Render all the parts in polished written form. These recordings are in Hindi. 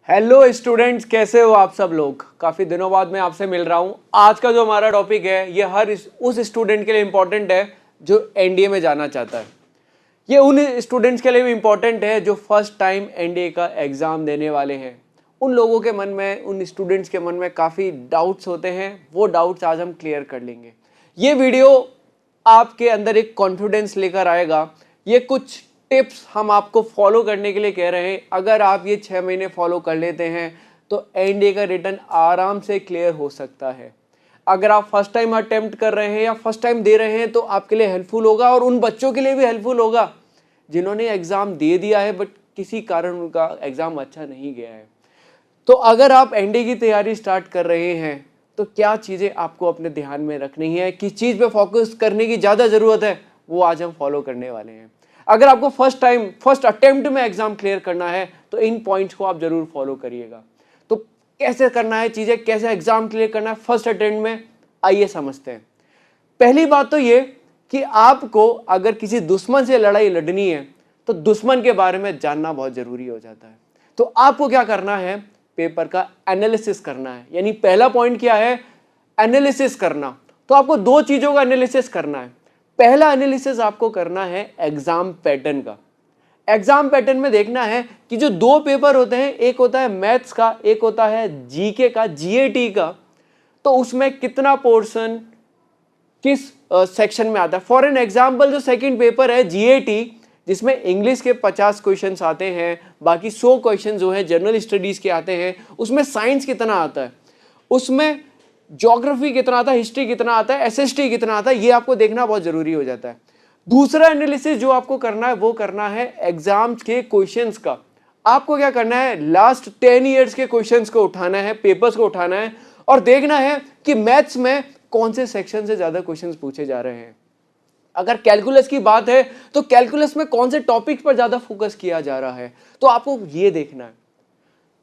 हेलो स्टूडेंट्स, कैसे हो आप सब लोग। काफ़ी दिनों बाद मैं आपसे मिल रहा हूँ। आज का जो हमारा टॉपिक है ये उस स्टूडेंट के लिए इम्पोर्टेंट है जो एनडीए में जाना चाहता है। ये उन स्टूडेंट्स के लिए भी इम्पोर्टेंट है जो फर्स्ट टाइम एनडीए का एग्ज़ाम देने वाले हैं। उन लोगों के मन में, उन स्टूडेंट्स के मन में काफ़ी डाउट्स होते हैं। वो डाउट्स आज हम क्लियर कर लेंगे। ये वीडियो आपके अंदर एक कॉन्फिडेंस लेकर आएगा। ये कुछ टिप्स हम आपको फॉलो करने के लिए कह रहे हैं। अगर आप ये 6 महीने फॉलो कर लेते हैं तो एनडीए का रिटर्न आराम से क्लियर हो सकता है। अगर आप फर्स्ट टाइम अटेम्प्ट कर रहे हैं या फर्स्ट टाइम दे रहे हैं तो आपके लिए हेल्पफुल होगा और उन बच्चों के लिए भी हेल्पफुल होगा जिन्होंने एग्ज़ाम दे दिया है बट किसी कारण उनका एग्ज़ाम अच्छा नहीं गया है। तो अगर आप एनडीए की तैयारी स्टार्ट कर रहे हैं तो क्या चीज़ें आपको अपने ध्यान में रखनी है, किस चीज़ पे फोकस करने की ज़्यादा ज़रूरत है, वो आज हम फॉलो करने वाले हैं। अगर आपको फर्स्ट अटेम्प्ट में एग्जाम क्लियर करना है तो इन पॉइंट्स को आप जरूर फॉलो करिएगा। तो कैसे करना है चीज़ें, कैसे एग्जाम क्लियर करना है फर्स्ट अटेम्प्ट में, आइए समझते हैं। पहली बात तो ये कि आपको अगर किसी दुश्मन से लड़ाई लड़नी है तो दुश्मन के बारे में जानना बहुत ज़रूरी हो जाता है। तो आपको क्या करना है, पेपर का एनालिसिस करना है। यानी पहला पॉइंट क्या है, एनालिसिस करना। तो आपको दो चीज़ों का एनालिसिस करना है। पहला एनालिसिस आपको करना है एग्जाम पैटर्न का। एग्जाम पैटर्न में देखना है कि जो दो पेपर होते हैं, एक होता है मैथ्स का, एक होता है जीके का, जीएटी का, तो उसमें कितना पोर्शन किस सेक्शन में आता है। फॉर एन एग्जाम्पल, जो सेकंड पेपर है जीएटी, जिसमें इंग्लिश के 50 क्वेश्चंस आते हैं, बाकी 100 क्वेश्चन जो है जनरल स्टडीज के आते हैं, उसमें साइंस कितना आता है, उसमें ज्योग्राफी कितना आता है, हिस्ट्री कितना आता है, एसएसटी कितना आता है, ये आपको देखना बहुत जरूरी हो जाता है। दूसरा एनालिसिस जो आपको करना है वो करना है एग्जाम्स के क्वेश्चंस का। आपको क्या करना है, लास्ट 10 ईयर्स के क्वेश्चंस को उठाना है, पेपर्स को उठाना है और देखना है कि मैथ्स में कौन से सेक्शन से ज्यादा क्वेश्चंस पूछे जा रहे हैं। अगर कैलकुलस की बात है तो कैलकुलस में कौन से टॉपिक पर ज्यादा फोकस किया जा रहा है, तो आपको ये देखना है।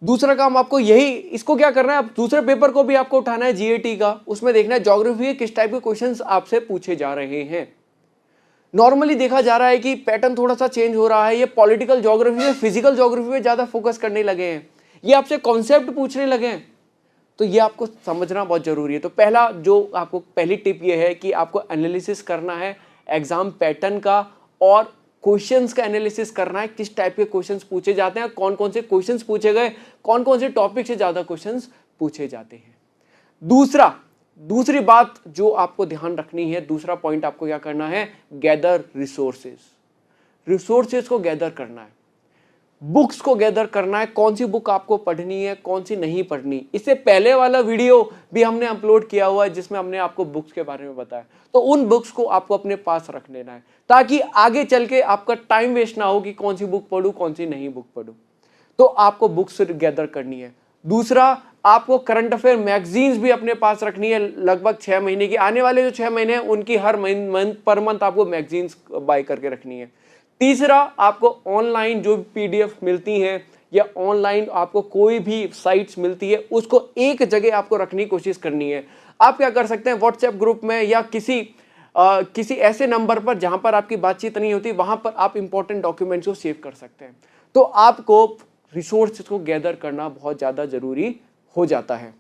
दूसरा काम आपको यही, इसको क्या करना है, आप दूसरे पेपर को भी आपको उठाना है जीएटी का, उसमें देखना है ज्योग्राफी के किस टाइप के क्वेश्चंस आपसे पूछे जा रहे हैं। नॉर्मली देखा जा रहा है कि पैटर्न थोड़ा सा चेंज हो रहा है। ये पॉलिटिकल ज्योग्राफी में, फिजिकल ज्योग्राफी में ज्यादा फोकस करने लगे हैं, ये आपसे कॉन्सेप्ट पूछने लगे हैं। तो ये आपको समझना बहुत जरूरी है। तो पहला जो आपको पहली टिप ये है कि आपको एनालिसिस करना है एग्जाम पैटर्न का और क्वेश्चंस का एनालिसिस करना है, किस टाइप के क्वेश्चंस पूछे जाते हैं, कौन कौन से क्वेश्चंस पूछे गए, कौन कौन से टॉपिक से ज्यादा क्वेश्चंस पूछे जाते हैं। दूसरी बात जो आपको ध्यान रखनी है, दूसरा पॉइंट आपको क्या करना है, गैदर रिसोर्सेज को गैदर करना है, बुक्स को गैदर करना है, कौन सी बुक आपको पढ़नी है, कौन सी नहीं पढ़नी। इससे पहले वाला वीडियो भी हमने अपलोड किया हुआ है जिसमें हमने आपको बुक्स के बारे में बताया। तो उन बुक्स को आपको अपने पास रख लेना है ताकि आगे चल के आपका टाइम वेस्ट ना हो कि कौन सी बुक पढ़ूं, कौन सी नहीं बुक पढ़ूं। तो आपको बुक्स गैदर करनी है। दूसरा, आपको करंट अफेयर मैगजीन्स भी अपने पास रखनी है। लगभग 6 महीने की, आने वाले जो 6 महीने हैं उनकी हर मंथ पर मंथ आपको मैगजीन्स बाय करके रखनी है। तीसरा, आपको ऑनलाइन जो पीडीएफ मिलती हैं या ऑनलाइन आपको कोई भी साइट्स मिलती है उसको एक जगह आपको रखने की कोशिश करनी है। आप क्या कर सकते हैं, व्हाट्सएप ग्रुप में या किसी ऐसे नंबर पर जहां पर आपकी बातचीत नहीं होती, वहां पर आप इंपॉर्टेंट डॉक्यूमेंट्स को सेव कर सकते हैं। तो आपको रिसोर्सेज को गैदर करना बहुत ज्यादा जरूरी हो जाता है।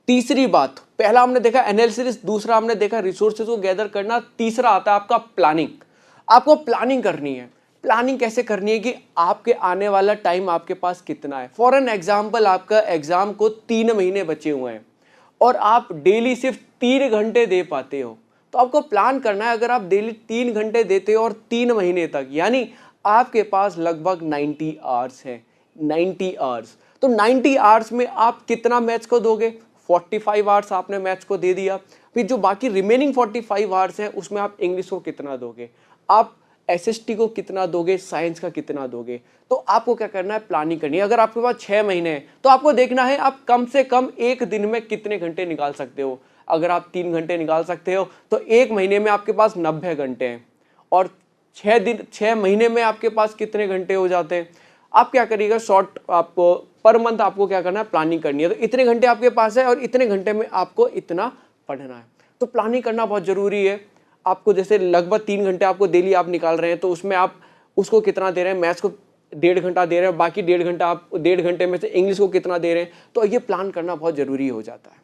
तीसरी बात, पहला हमने देखा एनालिसिस, दूसरा हमने देखा रिसोर्सेज को गैदर करना, तीसरा आता है आपका प्लानिंग। आपको प्लानिंग करनी है। प्लानिंग कैसे करनी है कि आपके आने वाला टाइम आपके पास कितना है। फॉर एन एग्जाम्पल, आपका एग्जाम को 3 महीने बचे हुए हैं और आप डेली सिर्फ 3 घंटे दे पाते हो, तो आपको प्लान करना है। अगर आप डेली 3 घंटे देते हो और 3 महीने तक, यानी आपके पास लगभग 90 आवर्स है। 90 आवर्स, तो 90 आवर्स में आप कितना मैथ्स को दोगे, 45 आवर्स आपने मैथ्स को दे दिया। फिर जो बाकी रिमेनिंग 45 आवर्स है उसमें आप इंग्लिश को कितना दोगे, आप एसएसटी को कितना दोगे, साइंस का कितना दोगे। तो आपको क्या करना है, प्लानिंग करनी है। अगर आपके पास 6 महीने हैं तो आपको देखना है आप कम से कम एक दिन में कितने घंटे निकाल सकते हो। अगर आप 3 घंटे निकाल सकते हो तो एक महीने में आपके पास 90 घंटे हैं और 6 महीने में आपके पास कितने घंटे हो जाते हैं। आप क्या करिएगा, शॉर्ट आपको पर मंथ आपको क्या करना है, प्लानिंग करनी है। तो इतने घंटे आपके पास है और इतने घंटे में आपको इतना पढ़ना है। तो प्लानिंग करना बहुत जरूरी है। आपको जैसे लगभग 3 घंटे आपको डेली आप निकाल रहे हैं तो उसमें आप उसको कितना दे रहे हैं, मैथ्स को 1.5 घंटा दे रहे हैं, बाकी 1.5 घंटा आप 1.5 घंटे में से इंग्लिश को कितना दे रहे हैं, तो ये प्लान करना बहुत ज़रूरी हो जाता है।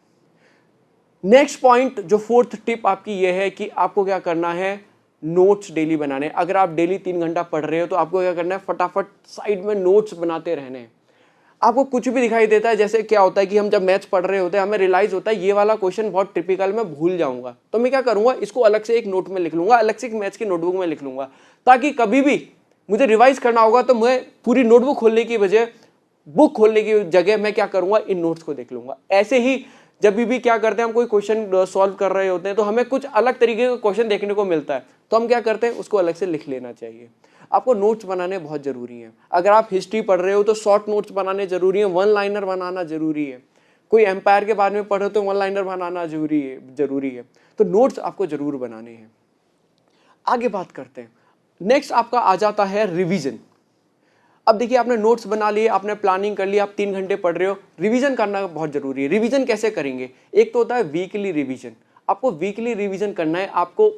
नेक्स्ट पॉइंट, जो फोर्थ टिप आपकी ये है कि आपको क्या करना है, नोट्स डेली बनाने। अगर आप डेली 3 घंटा पढ़ रहे हो तो आपको क्या करना है, फटाफट साइड में नोट्स बनाते रहने हैं। आपको कुछ भी दिखाई देता है, जैसे क्या होता है कि हम जब मैथ्स पढ़ रहे होते हैं हमें रियलाइज होता है ये वाला क्वेश्चन बहुत टिपिकल मैं भूल जाऊंगा, तो मैं क्या करूंगा, इसको अलग से एक नोट में लिख लूंगा, अलग से एक मैथ्स की नोटबुक में लिख लूंगा, ताकि कभी भी मुझे रिवाइज करना होगा तो मैं पूरी नोटबुक खोलने की बजाय बुक खोलने की जगह मैं क्या करूंगा, इन नोट्स को देख लूंगा। ऐसे ही जब भी क्या करते हैं, हम कोई क्वेश्चन सॉल्व कर रहे होते हैं तो हमें कुछ अलग तरीके का क्वेश्चन देखने को मिलता है, तो हम क्या करते हैं, उसको अलग से लिख लेना चाहिए। आपको नोट्स बनाने बहुत ज़रूरी हैं। अगर आप हिस्ट्री पढ़ रहे हो तो शॉर्ट नोट्स बनाने ज़रूरी हैं, वन लाइनर बनाना ज़रूरी है। कोई एम्पायर के बारे में पढ़ो तो वन लाइनर बनाना ज़रूरी है। तो नोट्स आपको ज़रूर बनाने हैं। आगे बात करते हैं, नेक्स्ट आपका आ जाता है रिवीजन। अब देखिए, आपने नोट्स बना लिए, आपने प्लानिंग कर ली, आप 3 घंटे पढ़ रहे हो, रिवीजन करना बहुत जरूरी है। रिवीजन कैसे करेंगे, एक तो होता है वीकली रिवीजन। आपको वीकली रिवीजन करना है, आपको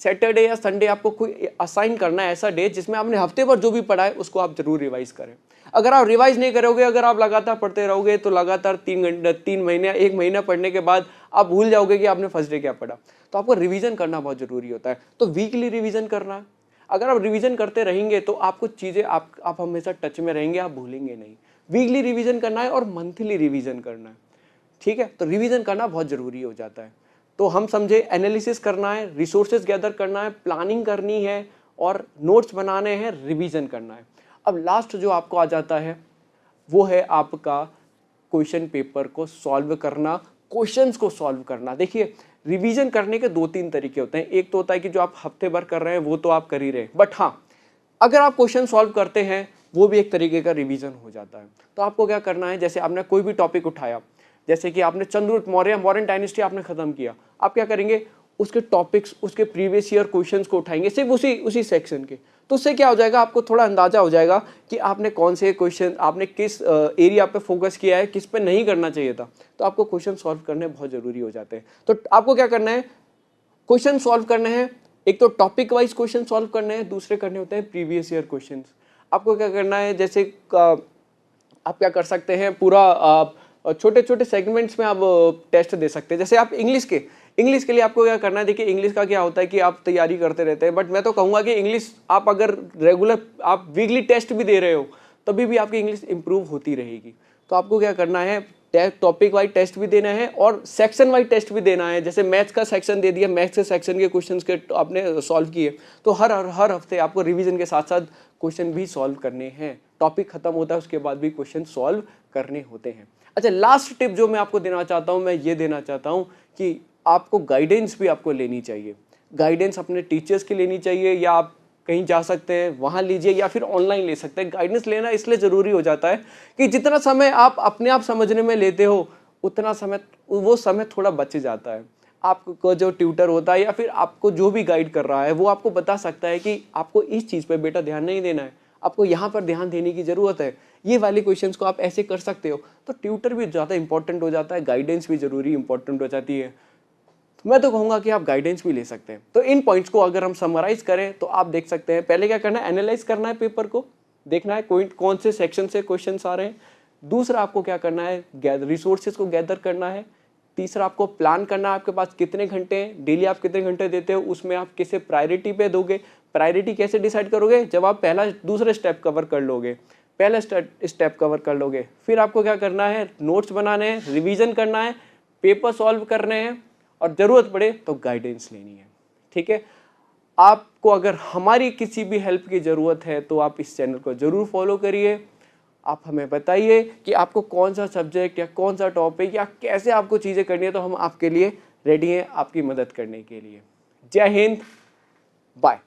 सैटरडे या संडे आपको कोई असाइन करना है ऐसा डे जिसमें आपने हफ्ते भर जो भी पढ़ा है उसको आप जरूर रिवाइज करें। अगर आप रिवाइज नहीं करोगे, अगर आप लगातार पढ़ते रहोगे तो लगातार 3 महीने 1 महीना पढ़ने के बाद आप भूल जाओगे कि आपने फर्स्ट डे क्या पढ़ा। तो आपको रिवीजन करना बहुत जरूरी होता है, तो वीकली रिवीजन करना है। अगर आप रिवीजन करते रहेंगे तो आपको चीज़ें आप हमेशा टच में रहेंगे, आप भूलेंगे नहीं। वीकली रिवीजन करना है और मंथली रिवीजन करना है, ठीक है। तो रिवीजन करना बहुत ज़रूरी हो जाता है। तो हम समझे, एनालिसिस करना है, रिसोर्सेज गैदर करना है, प्लानिंग करनी है और नोट्स बनाने हैं, रिवीजन करना है। अब लास्ट जो आपको आ जाता है वो है आपका क्वेश्चन पेपर को सॉल्व करना, क्वेश्चंस को सॉल्व करना। देखिए, रिवीजन करने के 2-3 तरीके होते हैं। एक तो होता है कि जो आप हफ्ते भर कर रहे हैं वो तो आप कर ही रहे हैं, बट हाँ, अगर आप क्वेश्चन सॉल्व करते हैं वो भी एक तरीके का रिवीजन हो जाता है। तो आपको क्या करना है, जैसे आपने कोई भी टॉपिक उठाया, जैसे कि आपने चंद्रगुप्त मौर्य मॉडर्न डायनेस्टी आपने खत्म किया, आप क्या करेंगे, उसके टॉपिक्स, उसके प्रीवियस ईयर क्वेश्चंस को उठाएंगे, सिर्फ उसी सेक्शन के। तो उससे क्या हो जाएगा, आपको थोड़ा अंदाजा हो जाएगा कि आपने कौन से क्वेश्चन, आपने किस एरिया पे फोकस किया है, किस पे नहीं करना चाहिए था। तो आपको क्वेश्चन सॉल्व करने बहुत ज़रूरी हो जाते हैं। तो आपको क्या करना है, क्वेश्चन सॉल्व करने हैं। एक तो टॉपिक वाइज क्वेश्चन सॉल्व करने हैं, दूसरे करने होते हैं प्रीवियस ईयर क्वेश्चन। आपको क्या करना है, जैसे आप क्या कर सकते हैं, पूरा छोटे छोटे सेगमेंट्स में आप टेस्ट दे सकते हैं। जैसे आप इंग्लिश के लिए आपको क्या करना है, देखिए इंग्लिश का क्या होता है कि आप तैयारी करते रहते हैं, बट मैं तो कहूँगा कि इंग्लिश आप अगर रेगुलर आप वीकली टेस्ट भी दे रहे हो तभी भी आपकी इंग्लिश इंप्रूव होती रहेगी। तो आपको क्या करना है, टॉपिक वाइज टेस्ट भी देना है और सेक्शन वाइज टेस्ट भी देना है। जैसे मैथ्स का सेक्शन दे दिया, मैथ्स के सेक्शन के क्वेश्चंस के आपने सॉल्व किए, तो हर हफ्ते आपको रिवीजन के साथ साथ क्वेश्चन भी सॉल्व करने हैं। टॉपिक खत्म होता है उसके बाद भी क्वेश्चन सॉल्व करने होते हैं। अच्छा, लास्ट टिप जो मैं आपको देना चाहता हूँ, मैं ये देना चाहता हूँ कि आपको गाइडेंस भी आपको लेनी चाहिए। गाइडेंस अपने टीचर्स की लेनी चाहिए, या आप कहीं जा सकते हैं वहाँ लीजिए, या फिर ऑनलाइन ले सकते हैं। गाइडेंस लेना इसलिए ज़रूरी हो जाता है कि जितना समय आप अपने आप समझने में लेते हो उतना समय, वो समय थोड़ा बच जाता है। आपको जो ट्यूटर होता है या फिर आपको जो भी गाइड कर रहा है वो आपको बता सकता है कि आपको इस चीज़ पे बेटा ध्यान नहीं देना है, आपको यहाँ पर ध्यान देने की ज़रूरत है, ये वाले क्वेश्चंस को आप ऐसे कर सकते हो। तो ट्यूटर भी ज़्यादा इंपॉर्टेंट हो जाता है, गाइडेंस भी ज़रूरी इंपॉर्टेंट हो जाती है। तो मैं तो कहूँगा कि आप गाइडेंस भी ले सकते हैं। तो इन पॉइंट्स को अगर हम समराइज करें तो आप देख सकते हैं, पहले क्या करना है, एनालाइज करना है पेपर को, देखना है कौन से सेक्शन से क्वेश्चंस आ रहे हैं। दूसरा आपको क्या करना है, रिसोर्सेज को गैदर करना है। तीसरा आपको प्लान करना है, आपके पास कितने घंटे हैं, डेली आप कितने घंटे देते हो, उसमें आप किसे प्रायोरिटी पे दोगे। प्रायोरिटी कैसे डिसाइड करोगे, जब आप दूसरा स्टेप कवर कर लोगे, पहला स्टेप कवर कर लोगे, फिर आपको क्या करना है, नोट्स बनाने हैं, रिवीजन करना है, पेपर सॉल्व करने हैं और ज़रूरत पड़े तो गाइडेंस लेनी है। ठीक है, आपको अगर हमारी किसी भी हेल्प की ज़रूरत है तो आप इस चैनल को ज़रूर फॉलो करिए। आप हमें बताइए कि आपको कौन सा सब्जेक्ट या कौन सा टॉपिक या कैसे आपको चीज़ें करनी है, तो हम आपके लिए रेडी हैं आपकी मदद करने के लिए। जय हिंद, बाय।